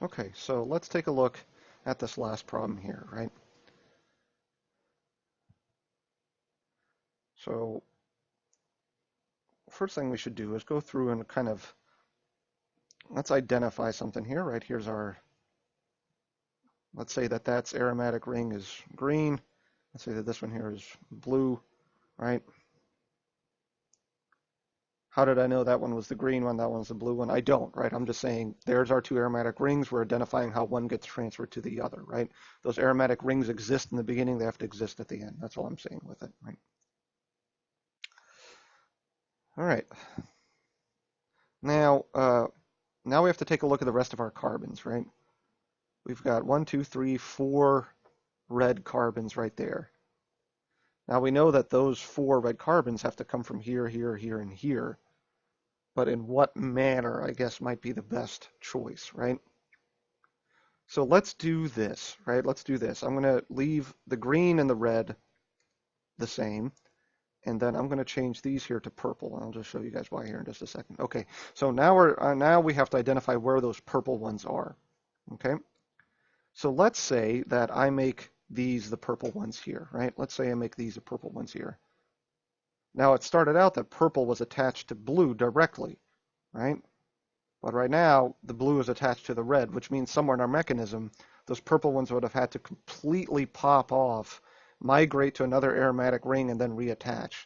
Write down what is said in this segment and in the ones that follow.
Okay, so let's take a look at this last problem here, right? So first thing we should do is go through and kind of, let's identify something here, right? Here's our, let's say that that's aromatic ring is green. Let's say that this one here is blue, right? How did I know that one was the green one, that one's the blue one? I don't, right? I'm just saying there's our two aromatic rings. We're identifying how one gets transferred to the other, right? Those aromatic rings exist in the beginning. They have to exist at the end. That's all I'm saying with it, right? All right. Now, now we have to take a look at the rest of our carbons, right? We've got 1, 2, 3, 4 red carbons right there. Now we know that those 4 red carbons have to come from here, here, here, and here. But in what manner, I guess, might be the best choice, right? So let's do this, right? Let's do this. I'm going to leave the green and the red the same, and then I'm going to change these here to purple. And I'll just show you guys why here in just a second. Okay, so now we have to identify where those purple ones are. Okay, so let's say that I make these the purple ones here, right? Let's say I make these the purple ones here. Now it started out that purple was attached to blue directly, right? But right now, the blue is attached to the red, which means somewhere in our mechanism, those purple ones would have had to completely pop off, migrate to another aromatic ring, and then reattach.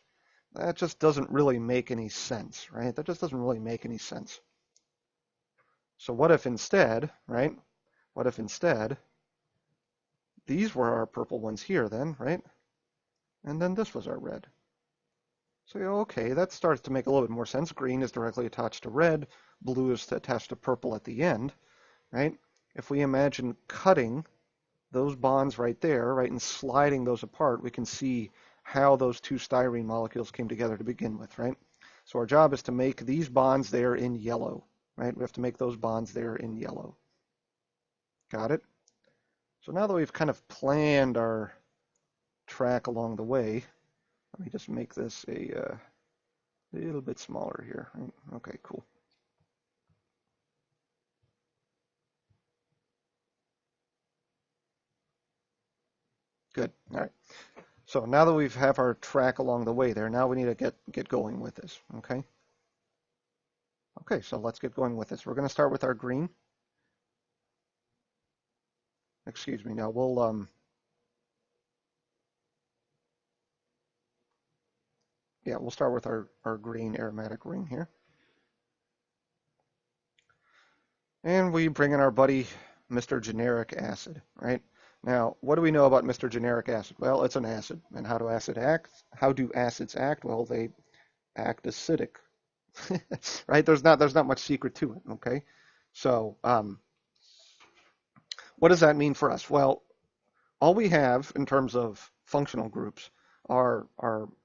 That just doesn't really make any sense, right? That just doesn't really make any sense. So what if instead, right? What if instead these were our purple ones here then, right? And then this was our red. So, okay, that starts to make a little bit more sense. Green is directly attached to red. Blue is attached to purple at the end, right? If we imagine cutting those bonds right there, right, and sliding those apart, we can see how those two styrene molecules came together to begin with, right? So our job is to make these bonds there in yellow, right? We have to make those bonds there in yellow. Got it? So now that we've kind of planned our track along the way, let me just make this a little bit smaller here. Right? Okay, cool. Good. All right. So now that we have our track along the way there, now we need to get going with this. Okay. Okay, so let's get going with this. We're going to start with our green. Excuse me. Now we'll we'll start with our green aromatic ring here. And we bring in our buddy Mr. Generic Acid, right? Now, what do we know about Mr. Generic Acid? Well, it's an acid. And how do acids act? How do acids act? Well, they act acidic, right? There's not much secret to it, okay? So, what does that mean for us? Well, all we have in terms of functional groups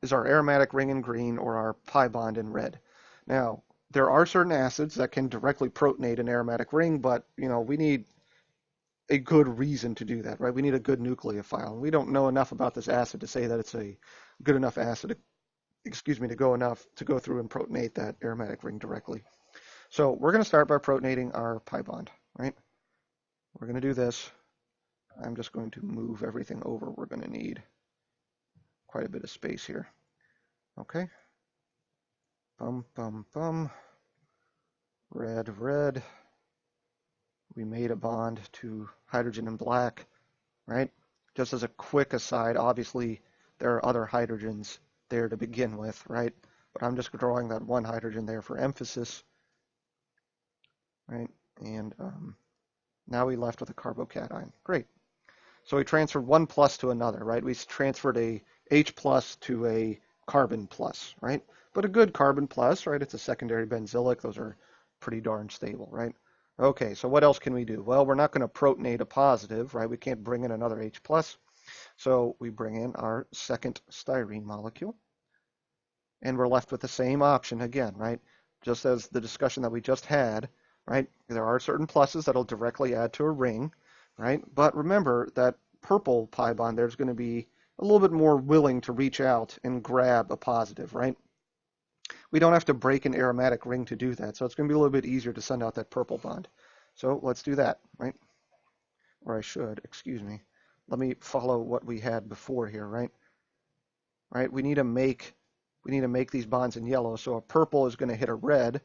is our aromatic ring in green or our pi bond in red. Now, there are certain acids that can directly protonate an aromatic ring, but we need a good reason to do that, right? We need a good nucleophile. We don't know enough about this acid to say that it's a good enough acid, to go through and protonate that aromatic ring directly. So we're going to start by protonating our pi bond, right? We're going to do this. I'm just going to move everything over. We're going to need quite a bit of space here. Okay. Bum, bum, bum. Red, red. We made a bond to hydrogen in black, right? Just as a quick aside, obviously there are other hydrogens there to begin with, right? But I'm just drawing that one hydrogen there for emphasis, right? And now we left with a carbocation. Great. So we transferred one plus to another, right? We transferred a H plus to a carbon plus, right? But a good carbon plus, right? It's a secondary benzylic. Those are pretty darn stable, right? Okay, so what else can we do? Well, we're not going to protonate a positive, right? We can't bring in another H plus. So we bring in our second styrene molecule. And we're left with the same option again, right? Just as the discussion that we just had, right? There are certain pluses that'll directly add to a ring, right? But remember that purple pi bond there is going to be a little bit more willing to reach out and grab a positive, right? We don't have to break an aromatic ring to do that, so it's going to be a little bit easier to send out that purple bond. So let's do that, right? Or I should, excuse me. Let me follow what we had before here, right? Right, we need to make these bonds in yellow. So a purple is going to hit a red.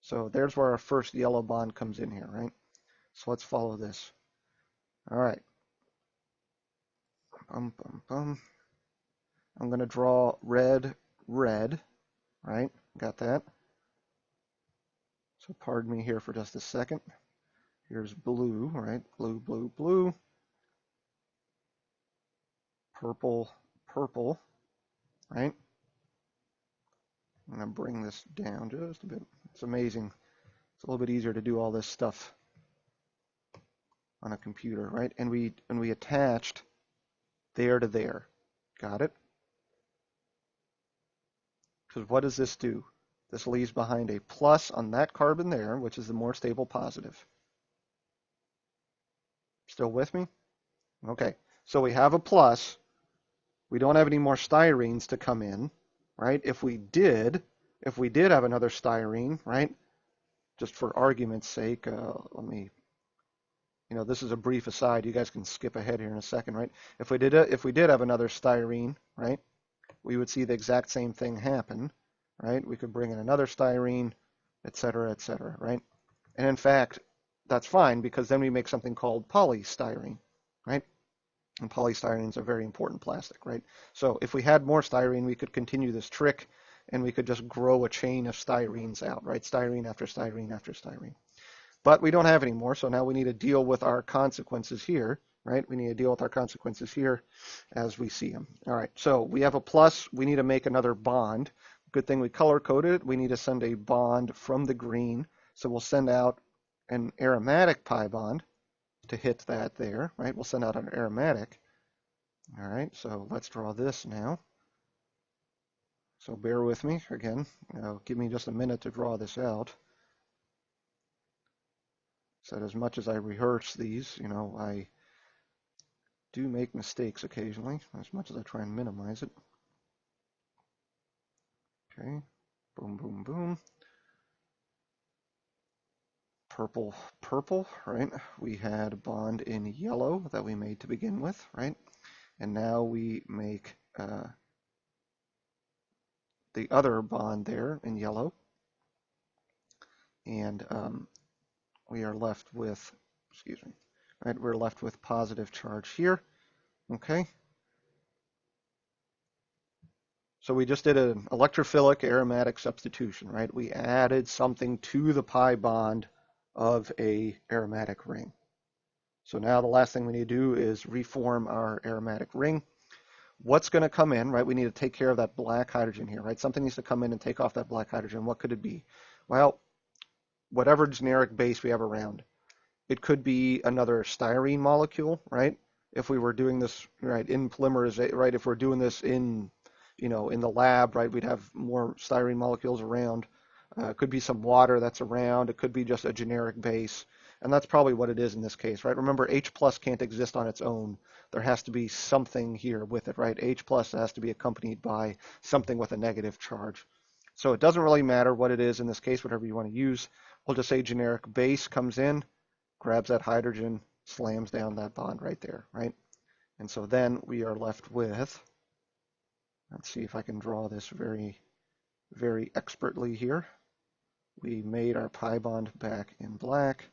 So there's where our first yellow bond comes in here, right? So let's follow this. All right. I'm going to draw red, red, right? Got that? So pardon me here for just a second. Here's blue, right? Blue, blue, blue. Purple, purple, right? I'm going to bring this down just a bit. It's amazing. It's a little bit easier to do all this stuff on a computer, right? And we attached there to there. Got it? Because what does this do? This leaves behind a plus on that carbon there, which is the more stable positive. Still with me? Okay. So we have a plus. We don't have any more styrenes to come in, right? If we did have another styrene, right? Just for argument's sake, let me, this is a brief aside. You guys can skip ahead here in a second, right? If we did have another styrene, right? We would see the exact same thing happen, right? We could bring in another styrene, et cetera, right? And in fact, that's fine because then we make something called polystyrene, right? And polystyrene is a very important plastic, right? So if we had more styrene, we could continue this trick and we could just grow a chain of styrenes out, right? Styrene after styrene after styrene. But we don't have any more, so now we need to deal with our consequences here, right? We need to deal with our consequences here as we see them. All right, so we have a plus. We need to make another bond. Good thing we color-coded it. We need to send a bond from the green. So we'll send out an aromatic pi bond to hit that there, right? We'll send out an aromatic. All right, so let's draw this now. So bear with me again. Give me just a minute to draw this out. So as much as I rehearse these, I do make mistakes occasionally, as much as I try and minimize it. Okay, boom, boom, boom. Purple, purple, right? We had a bond in yellow that we made to begin with, right? And now we make the other bond there in yellow. And we are left with, excuse me, right? We're left with positive charge here, okay? So we just did an electrophilic aromatic substitution, right? We added something to the pi bond of a aromatic ring. So now the last thing we need to do is reform our aromatic ring. What's going to come in, right? We need to take care of that black hydrogen here, right? Something needs to come in and take off that black hydrogen. What could it be? Well, whatever generic base we have around. It could be another styrene molecule, right? If we were doing this, right, in polymerization, right? If we're doing this in, in the lab, right, we'd have more styrene molecules around. It could be some water that's around. It could be just a generic base. And that's probably what it is in this case, right? Remember, H plus can't exist on its own. There has to be something here with it, right? H plus has to be accompanied by something with a negative charge. So it doesn't really matter what it is in this case, whatever you want to use. We'll just say generic base comes in, grabs that hydrogen, slams down that bond right there, right? And so then we are left with, let's see if I can draw this very, very expertly here. We made our pi bond back in black.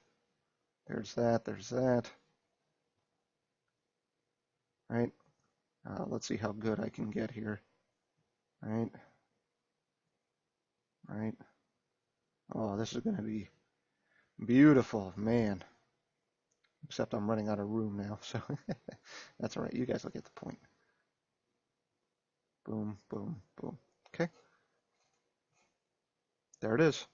There's that, right? Let's see how good I can get here, right? Right? Oh, this is going to be beautiful, man. Except I'm running out of room now, so that's all right. You guys will get the point. Boom, boom, boom. Okay. There it is.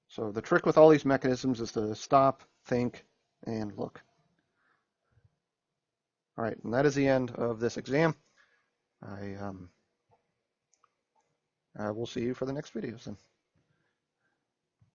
So the trick with all these mechanisms is to stop, think, and look. All right, and that is the end of this exam. I will see you for the next videos then.